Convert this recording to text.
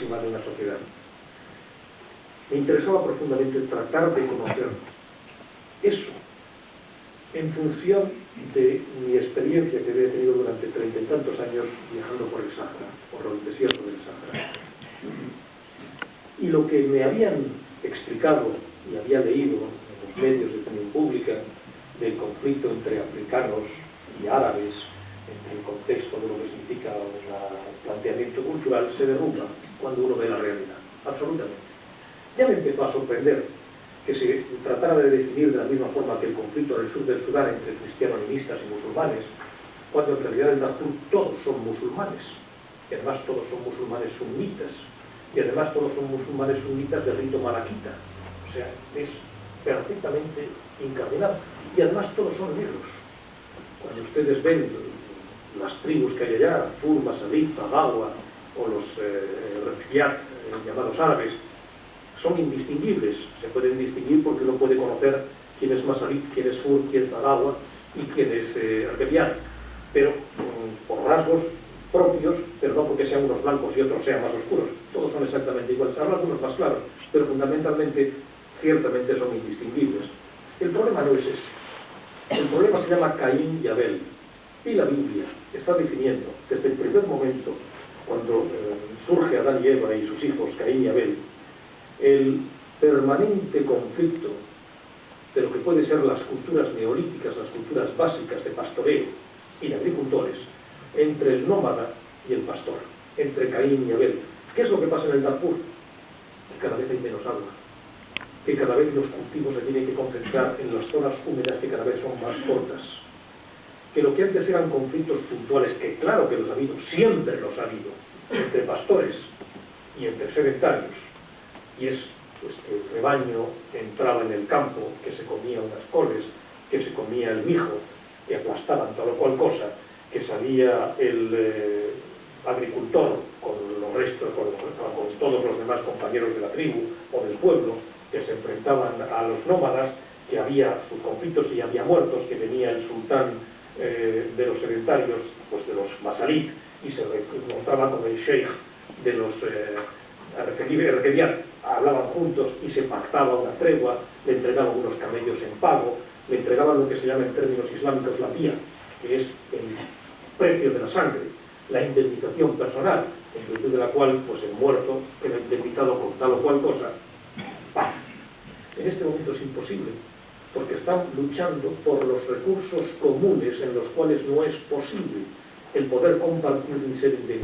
máxima de una sociedad. Me interesaba profundamente tratar de conocer eso, en función de mi experiencia que había tenido durante 30 y tantos años viajando por el Sáhara, por el desierto del Sáhara. Y lo que me habían explicado y había leído en los medios de opinión pública del conflicto entre africanos y árabes, entre el contexto de lo que significa un planteamiento cultural, se derrumba cuando uno ve la realidad, absolutamente. Ya me empezó a sorprender que se tratara de definir de la misma forma que el conflicto en el sur del Sudán entre cristiano-animistas y musulmanes, cuando en realidad en Darfur todos son musulmanes, y además todos son musulmanes sunitas, y además todos son musulmanes sunitas de rito malaquita, o sea, es perfectamente incardinado, y además todos son negros. Cuando ustedes ven las tribus que hay allá, Fur, Masalit, Tagawa, o los refugiados llamados árabes, son indistinguibles. Se pueden distinguir porque uno puede conocer quién es Masalit, quién es Fur, quién es Tagawa y quién es refugiado, pero por rasgos propios, pero no porque sean unos blancos y otros sean más oscuros. Todos son exactamente iguales, habrá algunos más claros, pero fundamentalmente, ciertamente son indistinguibles. El problema no es ese. El problema se llama Caín y Abel. Y la Biblia está definiendo, desde el primer momento, cuando surge Adán y Eva y sus hijos, Caín y Abel, el permanente conflicto de lo que puede ser las culturas neolíticas, las culturas básicas de pastoreo y de agricultores, entre el nómada y el pastor, entre Caín y Abel. ¿Qué es lo que pasa en el Darfur? Que cada vez hay menos agua, que cada vez los cultivos se tienen que concentrar en las zonas húmedas que cada vez son más cortas, que lo que antes eran conflictos puntuales, que claro que los ha habido, siempre los ha habido, entre pastores y entre sedentarios, y es pues que el rebaño entraba en el campo, que se comía unas coles, que se comía el mijo, que aplastaban tal o cual cosa, que salía el agricultor con los restos, con todos los demás compañeros de la tribu o del pueblo, que se enfrentaban a los nómadas, que había sus conflictos y había muertos, que venía el sultán de los sedentarios, pues de los masalit, y se encontraba con el sheikh de los requerían, hablaban juntos y se pactaba una tregua, le entregaban unos camellos en pago, le entregaban lo que se llama en términos islámicos la tía, que es el precio de la sangre, la indemnización personal, en virtud de la cual pues el muerto queda indemnizado por tal o cual cosa. ¡Pam! En este momento es imposible, porque están luchando por los recursos comunes en los cuales no es posible el poder compartir ni ser indemnizado.